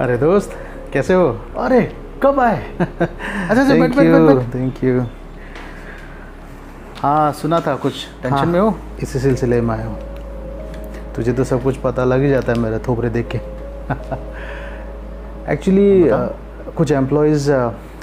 अरे दोस्त, कैसे हो? अरे कब आए? अच्छा अच्छा, बैठ बैठ बैठ। Thank you. हाँ सुना था कुछ टेंशन में हो। इसी सिलसिले में आया हूँ। तुझे तो सब कुछ पता लग ही जाता है मेरे थोपड़े देख के। एक्चुअली कुछ एम्प्लॉयज़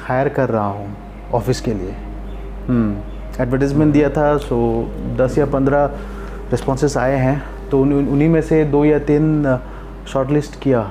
हायर कर रहा हूँ ऑफिस के लिए। एडवर्टाइजमेंट दिया था, सो 10 या 15 रिस्पॉन्सेस आए हैं, तो उन्हीं में से 2 या 3 शॉर्टलिस्ट किया।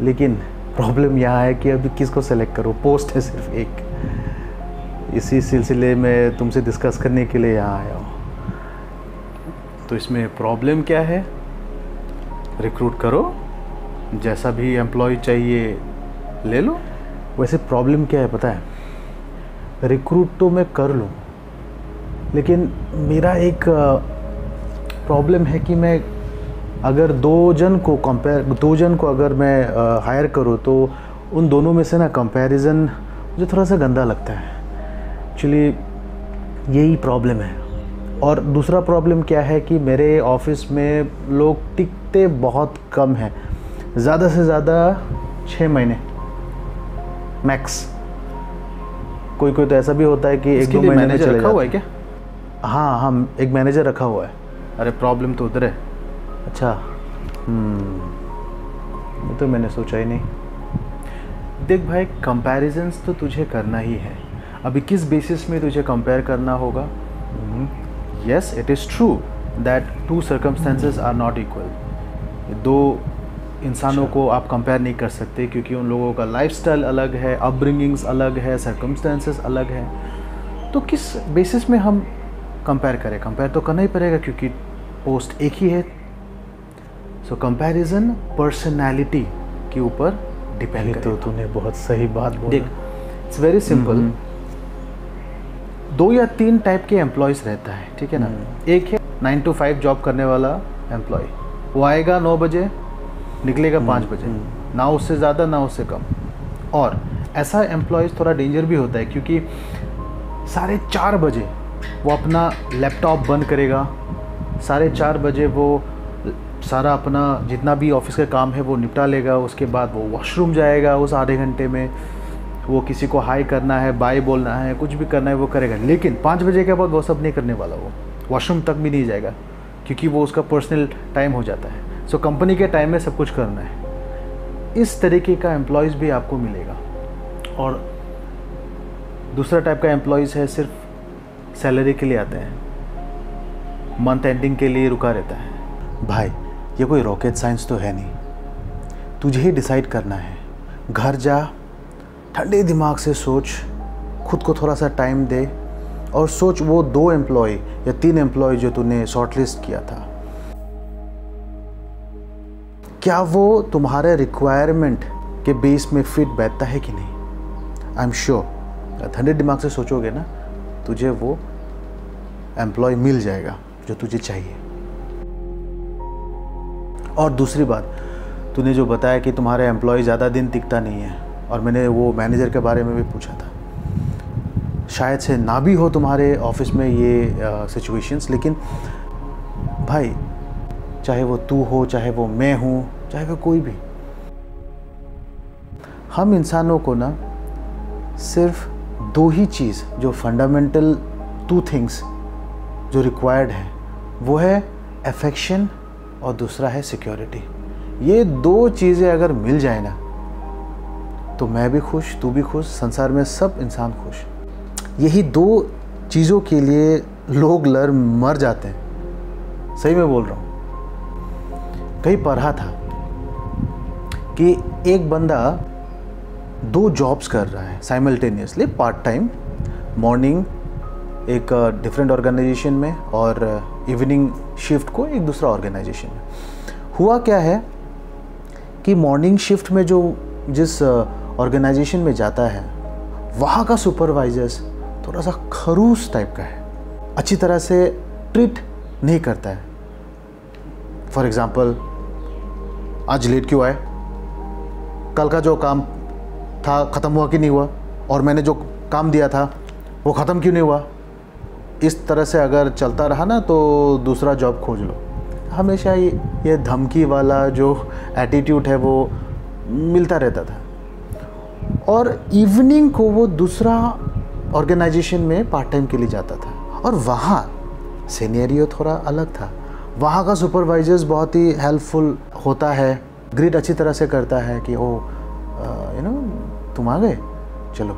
लेकिन प्रॉब्लम यहाँ है कि अभी किसको सेलेक्ट करूँ, पोस्ट है सिर्फ एक। इसी सिलसिले में तुमसे डिस्कस करने के लिए यहाँ आया हूँ। तो इसमें प्रॉब्लम क्या है? रिक्रूट करो, जैसा भी एम्प्लॉय चाहिए ले लो। वैसे प्रॉब्लम क्या है पता है? रिक्रूट तो मैं कर लूँ, लेकिन मेरा एक प्रॉब्लम है कि मैं अगर दो जन को अगर मैं हायर करूँ तो उन दोनों में से ना कंपैरिजन मुझे थोड़ा सा गंदा लगता है। एक्चुअली यही प्रॉब्लम है। और दूसरा प्रॉब्लम क्या है कि मेरे ऑफिस में लोग टिकते बहुत कम हैं, ज़्यादा से ज़्यादा 6 महीने मैक्स। कोई कोई तो ऐसा भी होता है कि 1-2 महीने में चले रखा हुआ है क्या? हाँ, हम एक मैनेजर रखा हुआ है। अरे प्रॉब्लम तो उधर है। अच्छा, ये तो मैंने सोचा ही नहीं। देख भाई, कंपैरिजन्स तो तुझे करना ही है। अभी किस बेसिस में तुझे कंपेयर करना होगा? Yes, it is true that 2 circumstances are not equal. 2 इंसानों को आप कंपेयर नहीं कर सकते, क्योंकि उन लोगों का लाइफस्टाइल अलग है, अपब्रिंगिंग्स अलग है, सर्कमस्टेंसेस अलग है। तो किस बेसिस में हम कंपेयर करें? कंपेयर तो करना ही पड़ेगा, क्योंकि पोस्ट एक ही है। सो कंपैरिजन पर्सनैलिटी के ऊपर डिपेंड करेगा। तो तूने बहुत सही बात बोला। देख, इट्स वेरी सिंपल। 2 या 3 टाइप के एम्प्लॉयज़ रहता है, ठीक है ना? एक है 9 to 5 जॉब करने वाला एम्प्लॉय। वो आएगा 9 बजे, निकलेगा 5 बजे, ना उससे ज़्यादा ना उससे कम। और ऐसा एम्प्लॉयज़ थोड़ा डेंजर भी होता है, क्योंकि 4:30 बजे वो अपना लैपटॉप बंद करेगा, 4:30 बजे वो सारा अपना जितना भी ऑफिस का काम है वो निपटा लेगा। उसके बाद वो वॉशरूम जाएगा, उस आधे घंटे में वो किसी को हाई करना है, बाय बोलना है, कुछ भी करना है वो करेगा। लेकिन 5 बजे के बाद वो सब नहीं करने वाला, वो वॉशरूम तक भी नहीं जाएगा, क्योंकि वो उसका पर्सनल टाइम हो जाता है। सो कंपनी के टाइम में सब कुछ करना है। इस तरीके का एम्प्लॉयज़ भी आपको मिलेगा। और दूसरा टाइप का एम्प्लॉयज़ है सिर्फ सैलरी के लिए आते हैं, मंथ एंडिंग के लिए रुका रहता है। भाई, ये कोई रॉकेट साइंस तो है नहीं। तुझे ही डिसाइड करना है। घर जा, ठंडे दिमाग से सोच, खुद को थोड़ा सा टाइम दे और सोच वो 2 एम्प्लॉय या 3 एम्प्लॉय जो तूने शॉर्टलिस्ट किया था, क्या वो तुम्हारे रिक्वायरमेंट के बेस में फिट बैठता है कि नहीं? आई एम श्योर ठंडे दिमाग से सोचोगे ना, तुझे वो एम्प्लॉय मिल जाएगा जो तुझे चाहिए। और दूसरी बात, तूने जो बताया कि तुम्हारे एम्प्लॉय ज़्यादा दिन टिकता नहीं है, और मैंने वो मैनेजर के बारे में भी पूछा था। शायद से ना भी हो तुम्हारे ऑफिस में ये सिचुएशंस, लेकिन भाई, चाहे वो तू हो, चाहे वो मैं हूँ, चाहे वो कोई भी, हम इंसानों को ना सिर्फ 2 ही चीज़ जो फंडामेंटल 2 थिंग्स जो रिक्वायर्ड है, वो है अफेक्शन और दूसरा है सिक्योरिटी। ये 2 चीज़ें अगर मिल जाए ना, तो मैं भी खुश, तू भी खुश, संसार में सब इंसान खुश। यही 2 चीज़ों के लिए लोग मर जाते हैं। सही में बोल रहा हूँ। कहीं पढ़ा था कि एक बंदा 2 जॉब्स कर रहा है साइमल्टेनियसली, पार्ट टाइम। मॉर्निंग एक डिफरेंट ऑर्गेनाइजेशन में और इवनिंग शिफ्ट को एक दूसरा ऑर्गेनाइजेशन में। हुआ क्या है कि मॉर्निंग शिफ्ट में जो जिस ऑर्गेनाइजेशन में जाता है, वहाँ का सुपरवाइजर्स थोड़ा सा खरूस टाइप का है, अच्छी तरह से ट्रीट नहीं करता है। फॉर एग्ज़ाम्पल, आज लेट क्यों आए? कल का जो काम था ख़त्म हुआ कि नहीं हुआ? और मैंने जो काम दिया था वो ख़त्म क्यों नहीं हुआ? इस तरह से अगर चलता रहा ना तो दूसरा जॉब खोज लो। हमेशा ये धमकी वाला जो एटीट्यूड है वो मिलता रहता था। और इवनिंग को वो दूसरा ऑर्गेनाइजेशन में पार्ट टाइम के लिए जाता था, और वहाँ सिनेरियो थोड़ा अलग था। वहाँ का सुपरवाइजर्स बहुत ही हेल्पफुल होता है, ग्रीट अच्छी तरह से करता है कि ओ तुम आ गए, चलो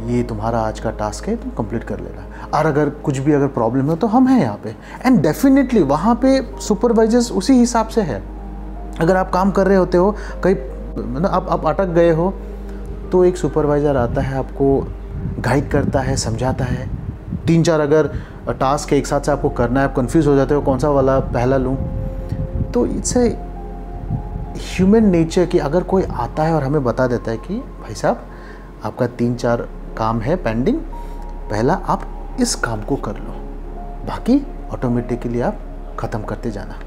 ये तुम्हारा आज का टास्क है, तुम कंप्लीट कर लेना, और अगर कुछ भी अगर प्रॉब्लम हो तो हम हैं यहाँ पे। एंड डेफिनेटली वहाँ पे सुपरवाइजर्स उसी हिसाब से है। अगर आप काम कर रहे होते हो, कहीं मतलब आप अटक गए हो, तो एक सुपरवाइज़र आता है, आपको गाइड करता है, समझाता है। 3-4 अगर टास्क एक साथ से आपको करना है, आप कंफ्यूज हो जाते हो कौन सा वाला पहला लूँ, तो इट्स ए ह्यूमन नेचर कि अगर कोई आता है और हमें बता देता है कि भाई साहब आपका 3-4 काम है पेंडिंग, पहला आप इस काम को कर लो, बाकी ऑटोमेटिकली आप ख़त्म करते जाना।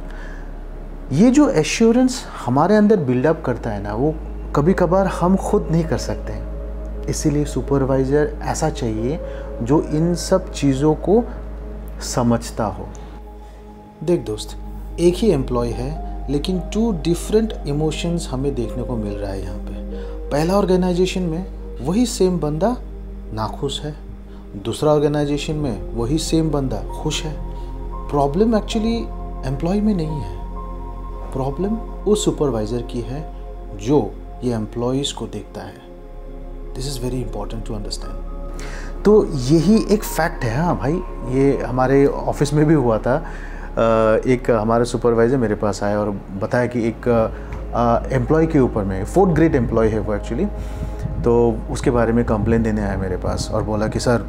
ये जो एश्योरेंस हमारे अंदर बिल्डअप करता है ना, वो कभी कभार हम खुद नहीं कर सकते हैं। इसीलिए सुपरवाइज़र ऐसा चाहिए जो इन सब चीज़ों को समझता हो। देख दोस्त, एक ही एम्प्लॉय है लेकिन 2 डिफरेंट इमोशंस हमें देखने को मिल रहा है यहाँ पे। पहला ऑर्गेनाइजेशन में वही सेम बंदा नाखुश है, दूसरा ऑर्गेनाइजेशन में वही सेम बंदा खुश है। प्रॉब्लम एक्चुअली एम्प्लॉय में नहीं है, प्रॉब्लम उस सुपरवाइज़र की है जो ये एम्प्लॉयज़ को देखता है। This is very important to understand. तो यही एक फैक्ट है। हाँ भाई, ये हमारे ऑफिस में भी हुआ था। एक हमारा सुपरवाइज़र मेरे पास आया और बताया कि एक एम्प्लॉय के ऊपर में 4th ग्रेड एम्प्लॉय है वो एक्चुअली, तो उसके बारे में कंप्लेंट देने आया मेरे पास और बोला कि सर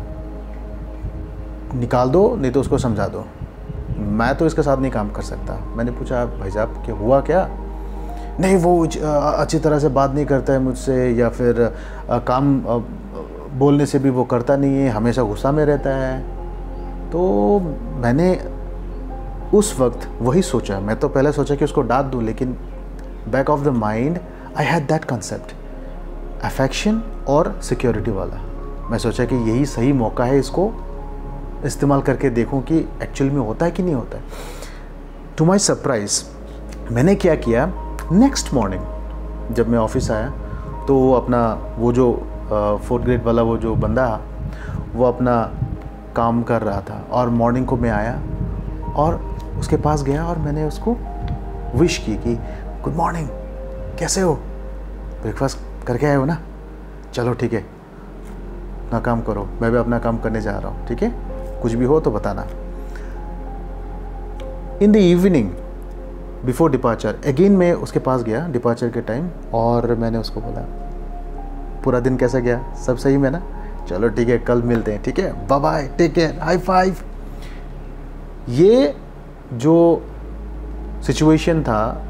निकाल दो, नहीं तो उसको समझा दो, मैं तो इसके साथ नहीं काम कर सकता। मैंने पूछा भाई साहब क्या हुआ क्या? नहीं, वो अच्छी तरह से बात नहीं करता है मुझसे, या फिर काम बोलने से भी वो करता नहीं है, हमेशा गुस्सा में रहता है। तो मैंने उस वक्त वही सोचा, मैं तो पहले सोचा कि उसको डांट दूँ, लेकिन back of the mind I had that concept, affection और सिक्योरिटी वाला। मैं सोचा कि यही सही मौका है इसको इस्तेमाल करके देखूं कि एक्चुअल में होता है कि नहीं होता है। टू माई सरप्राइज़ मैंने क्या किया, नेक्स्ट मॉर्निंग जब मैं ऑफिस आया तो अपना वो जो 4th ग्रेड वाला वो जो बंदा वो अपना काम कर रहा था, और मॉर्निंग को मैं आया और उसके पास गया और मैंने उसको विश की कि गुड मॉर्निंग, कैसे हो, ब्रेकफास्ट करके आए हो ना, चलो ठीक है अपना काम करो, मैं भी अपना काम करने जा रहा हूँ, ठीक है, कुछ भी हो तो बताना। In the evening before departure again मैं उसके पास गया डिपार्चर के टाइम, और मैंने उसको बोला पूरा दिन कैसा गया, सब सही में ना, चलो ठीक है कल मिलते हैं, ठीक है, bye bye, take care, high five. ये जो सिचुएशन था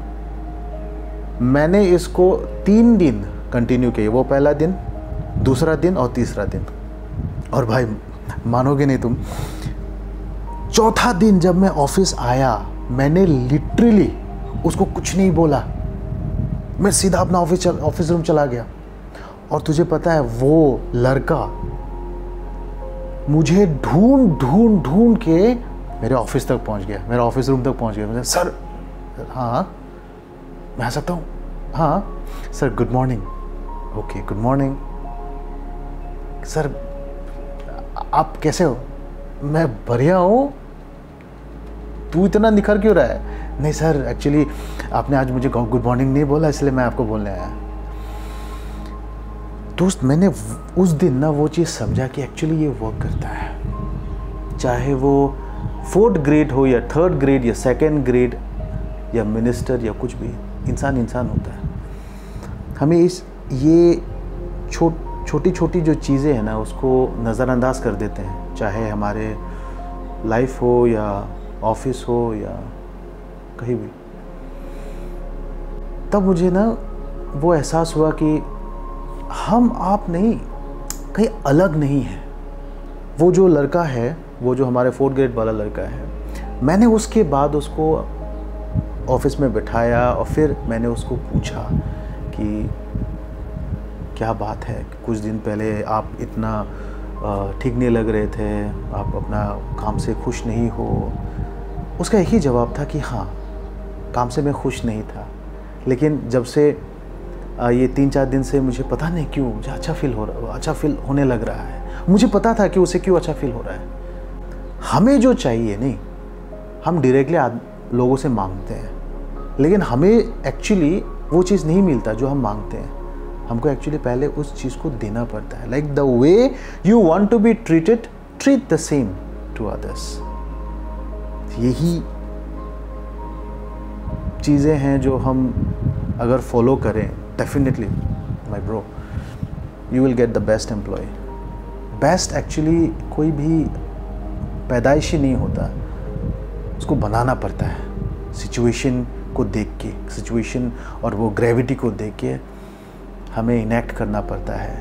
मैंने इसको 3 दिन कंटिन्यू किया, वो पहला दिन, दूसरा दिन और तीसरा दिन। और भाई मानोगे नहीं तुम, चौथा दिन जब मैं ऑफिस आया मैंने लिटरली उसको कुछ नहीं बोला, मैं सीधा अपना ऑफिस रूम चला गया। और तुझे पता है वो लड़का मुझे ढूंढ के मेरे ऑफिस तक पहुंच गया, मेरे ऑफिस रूम तक पहुंच गया। मुझे सर, हाँ मैं आ सकता हूँ, हाँ sir good morning, okay good morning sir, आप कैसे हो? मैं बढ़िया हूँ, तू इतना निखर क्यों रहा है? नहीं सर एक्चुअली आपने आज मुझे गुड मॉर्निंग नहीं बोला, इसलिए मैं आपको बोलने आया। दोस्त मैंने उस दिन ना वो चीज़ समझा कि एक्चुअली ये वर्क करता है, चाहे वो 4th ग्रेड हो या 3rd ग्रेड या 2nd ग्रेड या मिनिस्टर या कुछ भी, इंसान होता है। हमें ये छोटी छोटी जो चीज़ें हैं ना उसको नज़रअंदाज कर देते हैं, चाहे हमारे लाइफ हो या ऑफिस हो या कहीं भी। तब मुझे ना वो एहसास हुआ कि हम आप नहीं, कहीं अलग नहीं है। वो जो लड़का है, वो जो हमारे 4th ग्रेड वाला लड़का है, मैंने उसके बाद उसको ऑफिस में बिठाया और फिर मैंने उसको पूछा कि क्या बात है, कुछ दिन पहले आप इतना ठीक नहीं लग रहे थे, आप अपना काम से खुश नहीं हो। उसका एक ही जवाब था कि हाँ काम से मैं खुश नहीं था, लेकिन जब से ये 3-4 दिन से मुझे पता नहीं क्यों मुझे अच्छा फील होने लग रहा है। मुझे पता था कि उसे क्यों अच्छा फील हो रहा है। हमें जो चाहिए नहीं, हम डायरेक्टली लोगों से मांगते हैं, लेकिन हमें एक्चुअली वो चीज़ नहीं मिलता जो हम मांगते हैं। हमको एक्चुअली पहले उस चीज़ को देना पड़ता है। Like the way you want to be treated, treat the same to others. यही चीज़ें हैं जो हम अगर फॉलो करें, definitely my bro, you will get the best employ. Best actually कोई भी पैदाइशी नहीं होता, उसको बनाना पड़ता है। सिचुएशन को देख के, सिचुएशन और वो ग्रेविटी को देख के हमें इनेक्ट करना पड़ता है।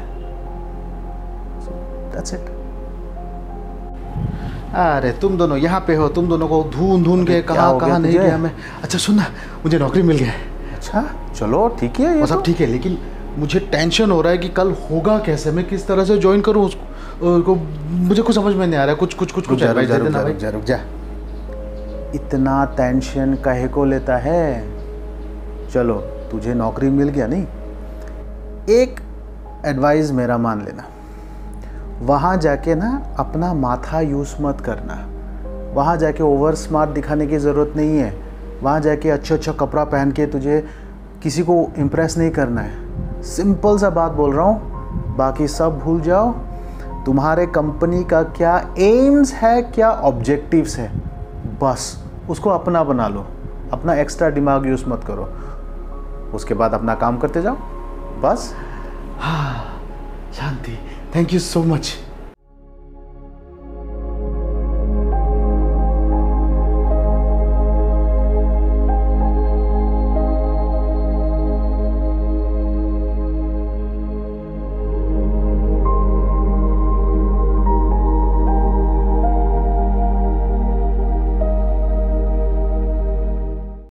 That's it. अरे तुम दोनों यहाँ पे हो, तुम दोनों को ढूंढ के कहाँ नहीं गया मैं। अच्छा सुनना, मुझे नौकरी मिल गया है। अच्छा चलो ठीक है, ये सब ठीक है, लेकिन मुझे टेंशन हो रहा है कि कल होगा कैसे, मैं किस तरह से ज्वाइन करूँ उसको। मुझे कुछ समझ में नहीं आ रहा है। कुछ एडवाइस दे देना भाई। रुक जा। इतना टेंशन काहे को लेता है? चलो तुझे नौकरी मिल गया नहीं, एक एडवाइस मेरा मान लेना, वहाँ जाके ना अपना माथा यूज़ मत करना। वहाँ जाके ओवर स्मार्ट दिखाने की ज़रूरत नहीं है। वहाँ जाके अच्छा कपड़ा पहन के तुझे किसी को इम्प्रेस नहीं करना है। सिंपल सा बात बोल रहा हूँ, बाकी सब भूल जाओ। तुम्हारे कंपनी का क्या एम्स है, क्या ऑब्जेक्टिव्स है, बस उसको अपना बना लो। अपना एक्स्ट्रा दिमाग यूज़ मत करो। उसके बाद अपना काम करते जाओ बस। हाँ, शांति, थैंक यू सो मच।